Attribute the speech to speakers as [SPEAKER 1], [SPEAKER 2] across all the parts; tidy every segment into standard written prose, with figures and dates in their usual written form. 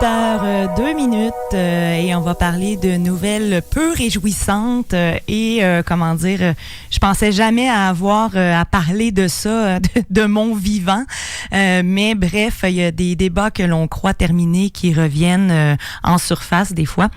[SPEAKER 1] 8h02 et on va parler de nouvelles peu réjouissantes je pensais jamais avoir à parler de ça de mon vivant, mais bref, il y a des débats que l'on croit terminés qui reviennent en surface des fois.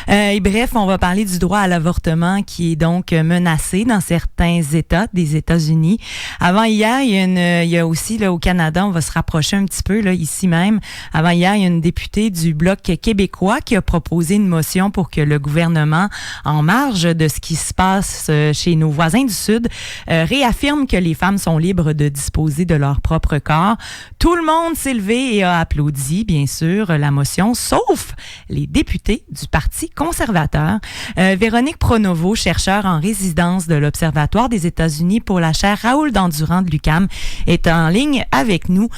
[SPEAKER 1] Et bref, on va parler du droit à l'avortement qui est donc menacé dans certains États des États-Unis. Avant hier, il y a aussi là au Canada, on va se rapprocher un petit peu là ici même. Avant hier, il y a une députée du Bloc québécois qui a proposé une motion pour que le gouvernement, en marge de ce qui se passe chez nos voisins du Sud, réaffirme que les femmes sont libres de disposer de leur propre corps. Tout le monde s'est levé et a applaudi, bien sûr, la motion, sauf les députés du Parti conservateur. Véronique Pronovo, chercheure en résidence de l'Observatoire des États-Unis pour la chaire Raoul Dandurand de l'UQAM, est en ligne avec nous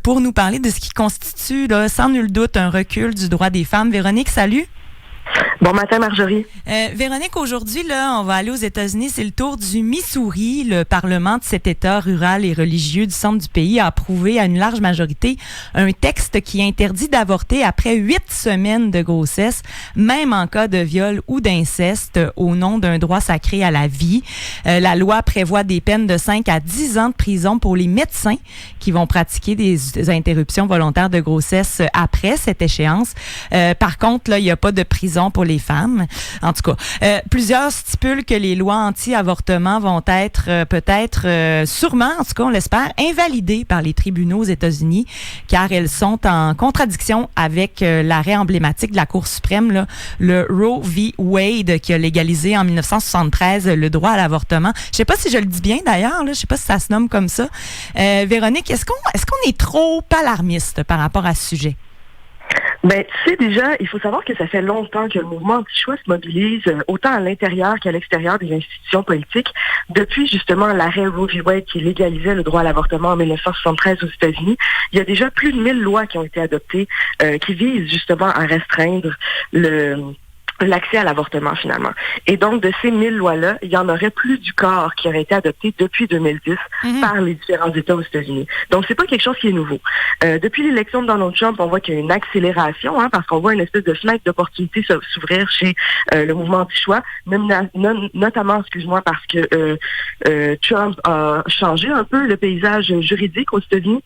[SPEAKER 1] pour nous parler de ce qui constitue, là, sans nul doute, un recul du droit des femmes. Véronique, salut.
[SPEAKER 2] Bon matin, Marjorie.
[SPEAKER 1] Véronique, aujourd'hui, là, on va aller aux États-Unis. C'est le tour du Missouri. Le Parlement de cet État rural et religieux du centre du pays a approuvé à une large majorité un texte qui interdit d'avorter après 8 semaines de grossesse, même en cas de viol ou d'inceste, au nom d'un droit sacré à la vie. La loi prévoit des peines de 5 à 10 ans de prison pour les médecins qui vont pratiquer des interruptions volontaires de grossesse après cette échéance. Par contre, là, il n'y a pas de prison pour les femmes. En tout cas, plusieurs stipulent que les lois anti-avortement vont être sûrement, en tout cas on l'espère, invalidées par les tribunaux aux États-Unis, car elles sont en contradiction avec l'arrêt emblématique de la Cour suprême, là, le Roe v. Wade, qui a légalisé en 1973 le droit à l'avortement. Je sais pas si je le dis bien d'ailleurs, là, je sais pas si ça se nomme comme ça. Véronique, est-ce qu'on est trop alarmiste par rapport à ce sujet?
[SPEAKER 2] Ben, tu sais, déjà, il faut savoir que ça fait longtemps que le mouvement anti-choix se mobilise, autant à l'intérieur qu'à l'extérieur des institutions politiques. Depuis, justement, l'arrêt Roe v. Wade qui légalisait le droit à l'avortement en 1973 aux États-Unis, il y a déjà plus de 1000 lois qui ont été adoptées, qui visent justement à restreindre l'accès à l'avortement, finalement. Et donc, de ces 1000 lois-là, il y en aurait plus du quart qui aurait été adopté depuis 2010 par les différents États aux États-Unis. Donc, c'est pas quelque chose qui est nouveau. Depuis l'élection de Donald Trump, on voit qu'il y a une accélération, parce qu'on voit une espèce de fenêtre d'opportunité s'ouvrir chez le mouvement anti-choix, notamment, parce que Trump a changé un peu le paysage juridique aux États-Unis,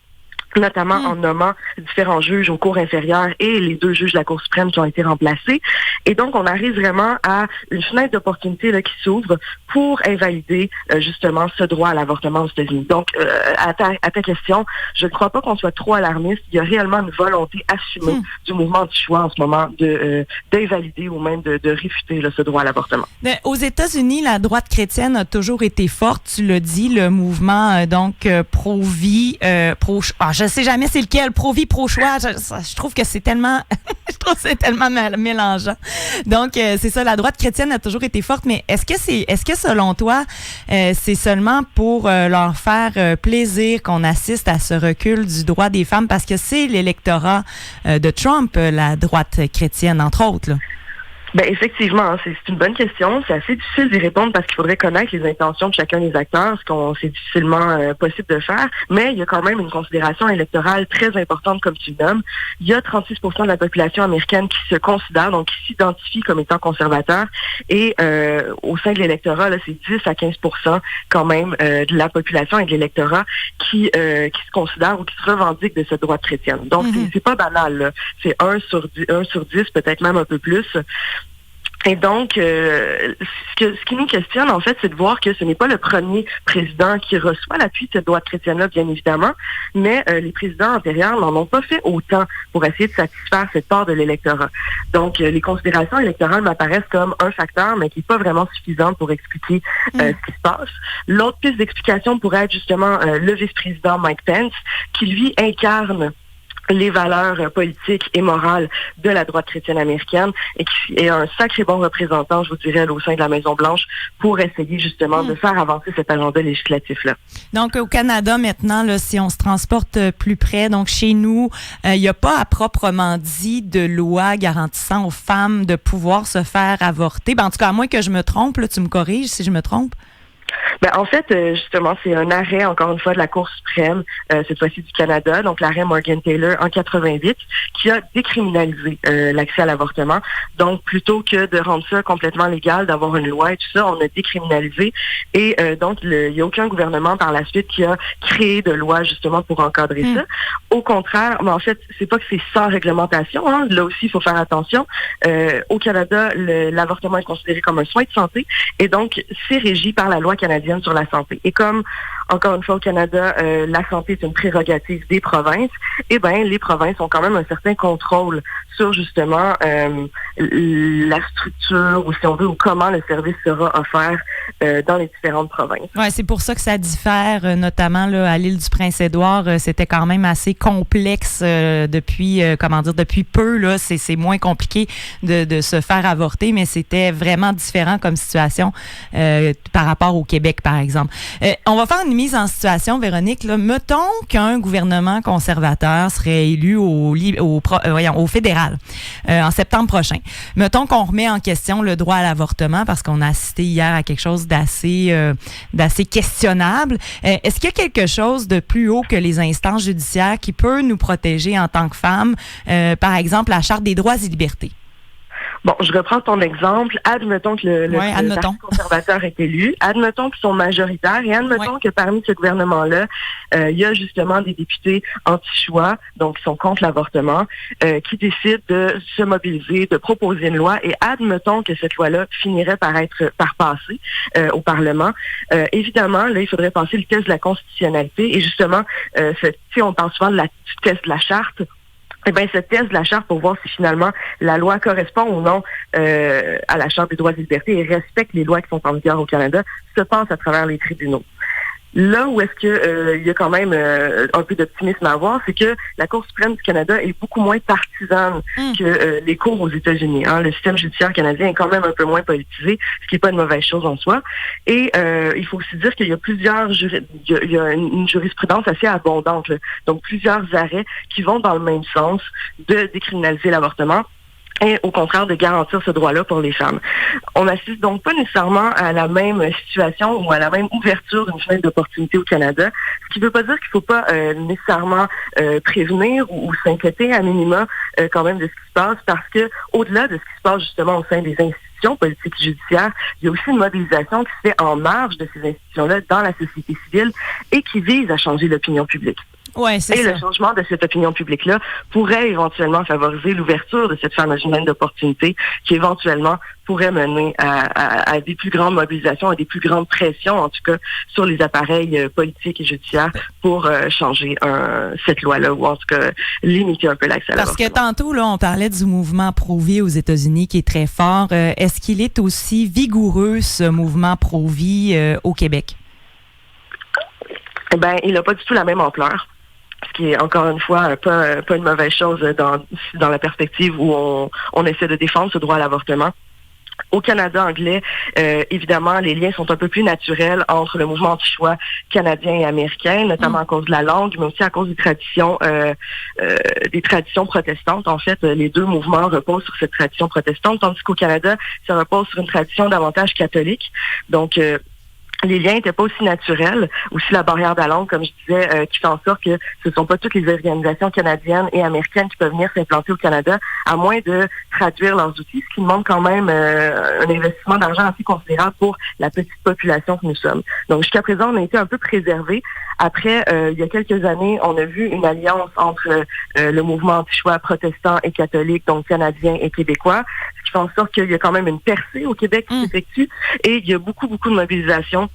[SPEAKER 2] notamment en nommant différents juges aux cours inférieures et les 2 juges de la Cour suprême qui ont été remplacés. Et donc, on arrive vraiment à une fenêtre d'opportunité là, qui s'ouvre pour invalider justement ce droit à l'avortement aux États-Unis. Donc, à ta question, je ne crois pas qu'on soit trop alarmiste. Il y a réellement une volonté assumée du mouvement du choix en ce moment d'invalider ou même de réfuter là, ce droit à l'avortement.
[SPEAKER 1] Aux États-Unis, la droite chrétienne a toujours été forte. Tu l'as dit, le mouvement pro-vie, je sais jamais c'est lequel, pro-vie, pro-choix. Je trouve que c'est tellement, mélangeant. Donc, c'est ça, la droite chrétienne a toujours été forte, mais est-ce que selon toi, c'est seulement pour leur faire plaisir qu'on assiste à ce recul du droit des femmes, parce que c'est l'électorat de Trump, la droite chrétienne, entre autres, là?
[SPEAKER 2] Ben effectivement, c'est une bonne question. C'est assez difficile d'y répondre parce qu'il faudrait connaître les intentions de chacun des acteurs, c'est difficilement possible de faire. Mais il y a quand même une considération électorale très importante, comme tu le nommes. Il y a 36% de la population américaine qui se considère, donc qui s'identifie comme étant conservateur. Et au sein de l'électorat, là, c'est 10 à 15% quand même de la population et de l'électorat qui se considère ou qui se revendique de cette droite chrétienne. Donc c'est pas banal, là. C'est 1 sur 10, peut-être même un peu plus. Et donc, ce qui nous questionne, en fait, c'est de voir que ce n'est pas le premier président qui reçoit l'appui de cette droite chrétienne-là, bien évidemment, mais les présidents antérieurs n'en ont pas fait autant pour essayer de satisfaire cette part de l'électorat. Donc, les considérations électorales m'apparaissent comme un facteur, mais qui n'est pas vraiment suffisant pour expliquer ce qui se passe. L'autre piste d'explication pourrait être justement le vice-président Mike Pence, qui, lui, incarne les valeurs politiques et morales de la droite chrétienne américaine et qui est un sacré bon représentant, je vous dirais, au sein de la Maison-Blanche pour essayer justement de faire avancer cet agenda législatif-là.
[SPEAKER 1] Donc, au Canada, maintenant, là, si on se transporte plus près, donc chez nous, il n'y a pas à proprement dit de loi garantissant aux femmes de pouvoir se faire avorter. Ben, en tout cas, à moins que je me trompe, là, tu me corriges si je me trompe.
[SPEAKER 2] En fait, justement, c'est un arrêt, encore une fois, de la Cour suprême, cette fois-ci du Canada, donc l'arrêt Morgan-Taylor en 88, qui a décriminalisé l'accès à l'avortement. Donc, plutôt que de rendre ça complètement légal, d'avoir une loi et tout ça, on a décriminalisé. Et donc, il n'y a aucun gouvernement par la suite qui a créé de loi, justement, pour encadrer ça. Au contraire, mais en fait, c'est pas que c'est sans réglementation. Hein. Là aussi, il faut faire attention. Au Canada, l'avortement est considéré comme un soin de santé. Et donc, c'est régi par la loi canadienne sur la santé. Et comme, encore une fois, au Canada, la santé est une prérogative des provinces, eh bien, les provinces ont quand même un certain contrôle sur, justement, la structure, ou si on veut, ou comment le service sera offert dans les différentes provinces.
[SPEAKER 1] Oui, c'est pour ça que ça diffère, notamment là, à l'île du Prince-Édouard. C'était quand même assez complexe depuis peu. Là, c'est moins compliqué de se faire avorter, mais c'était vraiment différent comme situation par rapport au Québec, par exemple. On va faire une mise en situation, Véronique. Là. Mettons qu'un gouvernement conservateur serait élu au fédéral en septembre prochain. Mettons qu'on remet en question le droit à l'avortement parce qu'on a assisté hier à quelque chose d'assez questionnable. Est-ce qu'il y a quelque chose de plus haut que les instances judiciaires qui peut nous protéger en tant que femmes? Par exemple, la Charte des droits et libertés.
[SPEAKER 2] Bon, je reprends ton exemple. Admettons que le Parti conservateur est élu. Admettons qu'ils sont majoritaires et admettons que parmi ce gouvernement-là, il y a justement des députés anti-choix, donc qui sont contre l'avortement, qui décident de se mobiliser, de proposer une loi et admettons que cette loi-là finirait par passer au Parlement. Évidemment, là, il faudrait passer le test de la constitutionnalité et justement, on parle souvent du test de la charte. Eh bien, ce test de la Charte pour voir si finalement la loi correspond ou non à la Charte des droits et libertés et respecte les lois qui sont en vigueur au Canada, se passe à travers les tribunaux. Là où est-ce que il y a quand même un peu d'optimisme à avoir, c'est que la Cour suprême du Canada est beaucoup moins partisane que les cours aux États-Unis. Hein. Le système judiciaire canadien est quand même un peu moins politisé, ce qui n'est pas une mauvaise chose en soi. Et il faut aussi dire qu'il y a il y a une jurisprudence assez abondante, là. Donc plusieurs arrêts qui vont dans le même sens de décriminaliser l'avortement. Et au contraire de garantir ce droit-là pour les femmes. On n'assiste donc pas nécessairement à la même situation ou à la même ouverture d'une fenêtre d'opportunité au Canada, ce qui ne veut pas dire qu'il ne faut pas nécessairement prévenir ou s'inquiéter à minima quand même de ce qui se passe, parce que au-delà de ce qui se passe justement au sein des institutions politiques et judiciaires, il y a aussi une mobilisation qui se fait en marge de ces institutions-là dans la société civile et qui vise à changer l'opinion publique.
[SPEAKER 1] Ouais, c'est ça.
[SPEAKER 2] Le changement de cette opinion publique-là pourrait éventuellement favoriser l'ouverture de cette fameuse fenêtre d'opportunité qui éventuellement pourrait mener à des plus grandes mobilisations, à des plus grandes pressions, en tout cas, sur les appareils politiques et judiciaires pour changer cette loi-là, ou en tout cas limiter un peu l'accès à l'avortement.
[SPEAKER 1] Parce que tantôt, là, on parlait du mouvement pro-vie aux États-Unis qui est très fort. Est-ce qu'il est aussi vigoureux, ce mouvement pro-vie au Québec?
[SPEAKER 2] Eh bien, il n'a pas du tout la même ampleur. Ce qui est, encore une fois, pas une mauvaise chose dans la perspective où on essaie de défendre ce droit à l'avortement. Au Canada anglais, évidemment, les liens sont un peu plus naturels entre le mouvement anti-choix canadien et américain, notamment à cause de la langue, mais aussi à cause des traditions protestantes. En fait, les deux mouvements reposent sur cette tradition protestante, tandis qu'au Canada, ça repose sur une tradition davantage catholique. Donc, les liens n'étaient pas aussi naturels. Aussi la barrière de la langue, comme je disais, qui fait en sorte que ce ne sont pas toutes les organisations canadiennes et américaines qui peuvent venir s'implanter au Canada, à moins de traduire leurs outils, ce qui demande quand même un investissement d'argent assez considérable pour la petite population que nous sommes. Donc jusqu'à présent, on a été un peu préservés. Après, il y a quelques années, on a vu une alliance entre le mouvement anti-choix protestant et catholique, donc canadien et québécois, ce qui fait en sorte qu'il y a quand même une percée au Québec qui s'effectue et il y a beaucoup de mobilisation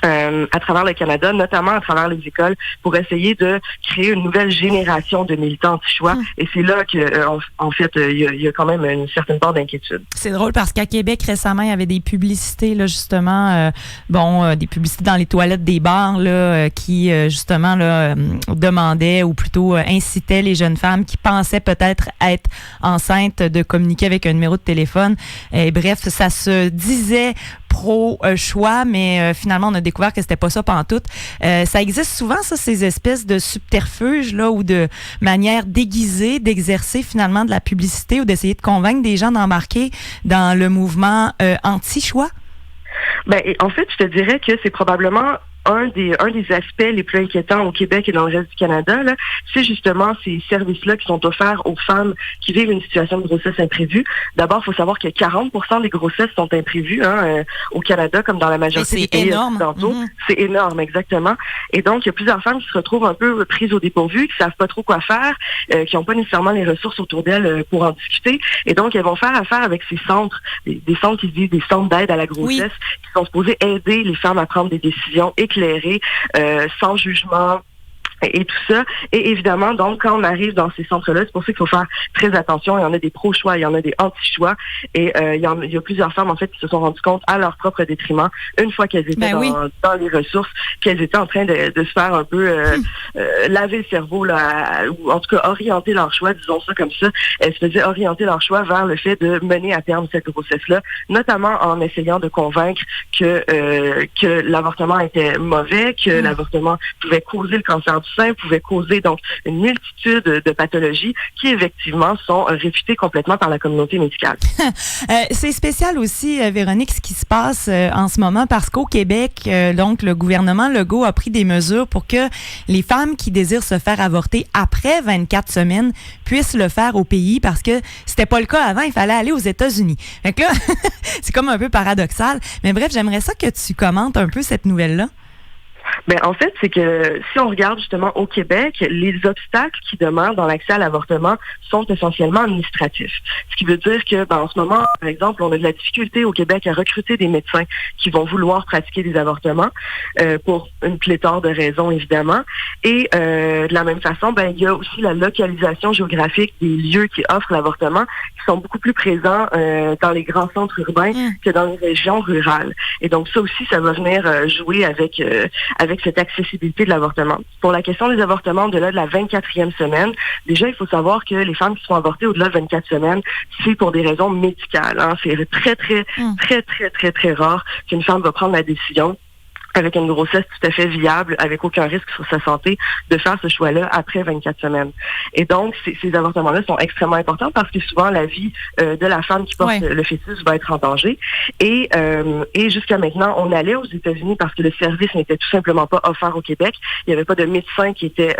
[SPEAKER 2] à travers le Canada, notamment à travers les écoles, pour essayer de créer une nouvelle génération de militants anti-choix. Et c'est là que, en fait, il y a quand même une certaine part d'inquiétude.
[SPEAKER 1] C'est drôle parce qu'à Québec, récemment, il y avait des publicités, là, justement, des publicités dans les toilettes des bars, là, qui, justement, là, demandaient ou plutôt incitaient les jeunes femmes qui pensaient peut-être être enceintes de communiquer avec un numéro de téléphone. Et bref, ça se disait pro-choix, mais finalement, on a découvert que c'était pas ça pantoute. Ça existe souvent, ça, ces espèces de subterfuges, là, ou de manières déguisées d'exercer finalement de la publicité ou d'essayer de convaincre des gens d'embarquer dans le mouvement anti-choix?
[SPEAKER 2] En fait, je te dirais que c'est probablement un des aspects les plus inquiétants au Québec et dans le reste du Canada, là, c'est justement ces services-là qui sont offerts aux femmes qui vivent une situation de grossesse imprévue. D'abord, il faut savoir que 40% des grossesses sont imprévues au Canada, comme dans la majorité des pays occidentaux. C'est énorme, exactement. Et donc, il y a plusieurs femmes qui se retrouvent un peu prises au dépourvu, qui savent pas trop quoi faire, qui n'ont pas nécessairement les ressources autour d'elles pour en discuter. Et donc, elles vont faire affaire avec ces centres, des centres qui se disent des centres d'aide à la grossesse, qui sont supposés aider les femmes à prendre des décisions éclairées, sans jugement, et tout ça. Et évidemment, donc, quand on arrive dans ces centres-là, c'est pour ça qu'il faut faire très attention. Il y en a des pro-choix, il y en a des anti-choix. Et il y a plusieurs femmes, en fait, qui se sont rendues compte à leur propre détriment, une fois qu'elles étaient dans les ressources, qu'elles étaient en train de se faire un peu laver le cerveau, là, ou en tout cas orienter leur choix, disons ça comme ça. Elles se faisaient orienter leur choix vers le fait de mener à terme cette grossesse-là, notamment en essayant de convaincre que l'avortement était mauvais, que l'avortement pouvait causer le cancer du sein, pouvait causer donc une multitude de pathologies qui effectivement sont réfutées complètement par la communauté médicale.
[SPEAKER 1] C'est spécial aussi, Véronique, ce qui se passe en ce moment parce qu'au Québec, donc le gouvernement Legault a pris des mesures pour que les femmes qui désirent se faire avorter après 24 semaines puissent le faire au pays parce que c'était pas le cas avant, il fallait aller aux États-Unis. Fait que là, c'est comme un peu paradoxal. Mais bref, j'aimerais ça que tu commentes un peu cette nouvelle-là.
[SPEAKER 2] En fait, c'est que si on regarde justement au Québec, les obstacles qui demeurent dans l'accès à l'avortement sont essentiellement administratifs. Ce qui veut dire que, en ce moment, par exemple, on a de la difficulté au Québec à recruter des médecins qui vont vouloir pratiquer des avortements pour une pléthore de raisons, évidemment. Et de la même façon, il y a aussi la localisation géographique des lieux qui offrent l'avortement qui sont beaucoup plus présents dans les grands centres urbains que dans les régions rurales. Et donc, ça aussi, ça va venir jouer avec cette accessibilité de l'avortement. Pour la question des avortements au-delà de la 24e semaine, déjà, il faut savoir que les femmes qui sont avortées au-delà de 24 semaines, c'est pour des raisons médicales. C'est très, très rare qu'une femme va prendre la décision avec une grossesse tout à fait viable, avec aucun risque sur sa santé, de faire ce choix-là après 24 semaines. Et donc, ces avortements-là sont extrêmement importants parce que souvent, la vie de la femme qui porte le fœtus va être en danger. Et jusqu'à maintenant, on allait aux États-Unis parce que le service n'était tout simplement pas offert au Québec. Il n'y avait pas de médecin qui était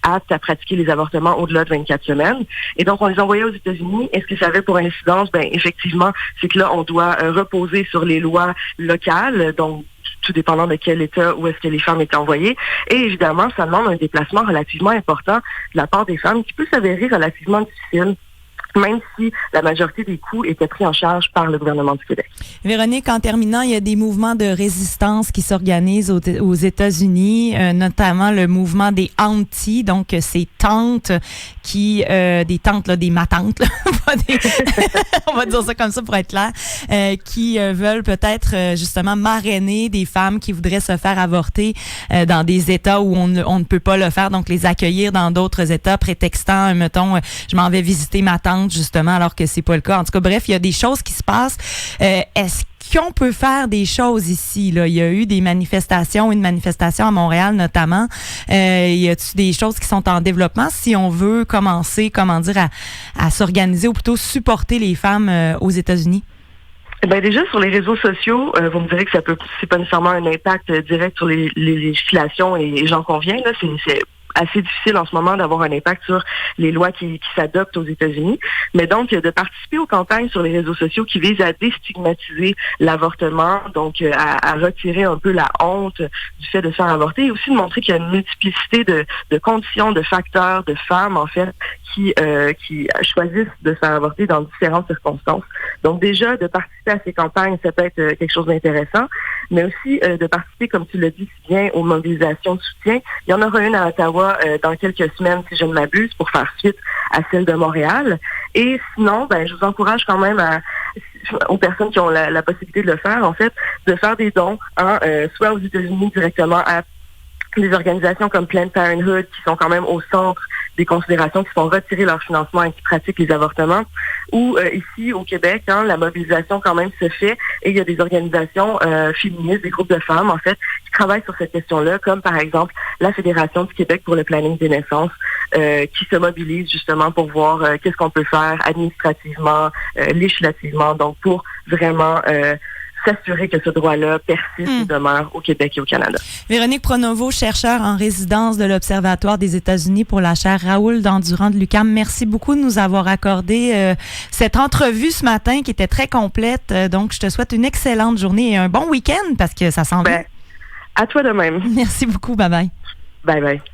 [SPEAKER 2] apte à pratiquer les avortements au-delà de 24 semaines. Et donc, on les envoyait aux États-Unis. Est-ce que ça avait pour incidence? Effectivement, c'est que là, on doit reposer sur les lois locales, donc tout dépendant de quel État où est-ce que les femmes étaient envoyées. Et évidemment, ça demande un déplacement relativement important de la part des femmes qui peut s'avérer relativement difficile, même si la majorité des coûts étaient pris en charge par le gouvernement du Québec.
[SPEAKER 1] Véronique, en terminant, il y a des mouvements de résistance qui s'organisent aux États-Unis, notamment le mouvement des Aunties, donc ces tantes des tantes, là, des matantes, là, on va dire ça comme ça pour être clair, qui veulent peut-être justement marrainer des femmes qui voudraient se faire avorter dans des États où on ne peut pas le faire, donc les accueillir dans d'autres États, prétextant, mettons, je m'en vais visiter ma tante, justement, alors que c'est pas le cas. En tout cas, bref, il y a des choses qui se passent. Est-ce qu'on peut faire des choses ici, là? Il y a eu des manifestations, une manifestation à Montréal notamment. Y a-t-il des choses qui sont en développement si on veut commencer, à s'organiser ou plutôt supporter les femmes aux États-Unis?
[SPEAKER 2] Déjà, sur les réseaux sociaux, vous me direz que c'est pas nécessairement un impact direct sur les législations et j'en conviens, là, c'est assez difficile en ce moment d'avoir un impact sur les lois qui s'adoptent aux États-Unis. Mais donc, de participer aux campagnes sur les réseaux sociaux qui visent à déstigmatiser l'avortement, donc à retirer un peu la honte du fait de se faire avorter et aussi de montrer qu'il y a une multiplicité de conditions, de facteurs, de femmes, en fait, qui choisissent de se faire avorter dans différentes circonstances. Donc déjà, de participer à ces campagnes, ça peut être quelque chose d'intéressant, mais aussi de participer, comme tu l'as dit si bien, aux mobilisations de soutien. Il y en aura une à Ottawa dans quelques semaines, si je ne m'abuse, pour faire suite à celle de Montréal. Et sinon, je vous encourage quand même aux personnes qui ont la possibilité de le faire, en fait, de faire des dons, soit aux États-Unis directement à des organisations comme Planned Parenthood, qui sont quand même au centre des considérations, qui font retirer leur financement et qui pratiquent les avortements, ou ici au Québec, la mobilisation quand même se fait et il y a des organisations féministes, des groupes de femmes en fait, qui travaillent sur cette question-là, comme par exemple la Fédération du Québec pour le planning des naissances, qui se mobilise justement pour voir qu'est-ce qu'on peut faire administrativement, législativement, donc pour vraiment s'assurer que ce droit-là persiste et demeure au Québec et au Canada.
[SPEAKER 1] Véronique Pronovo, chercheure en résidence de l'Observatoire des États-Unis pour la chaire Raoul Dandurand de l'UQAM, merci beaucoup de nous avoir accordé cette entrevue ce matin qui était très complète. Donc, je te souhaite une excellente journée et un bon week-end parce que ça s'en vient.
[SPEAKER 2] À toi de même.
[SPEAKER 1] Merci beaucoup. Bye-bye.
[SPEAKER 2] Bye-bye.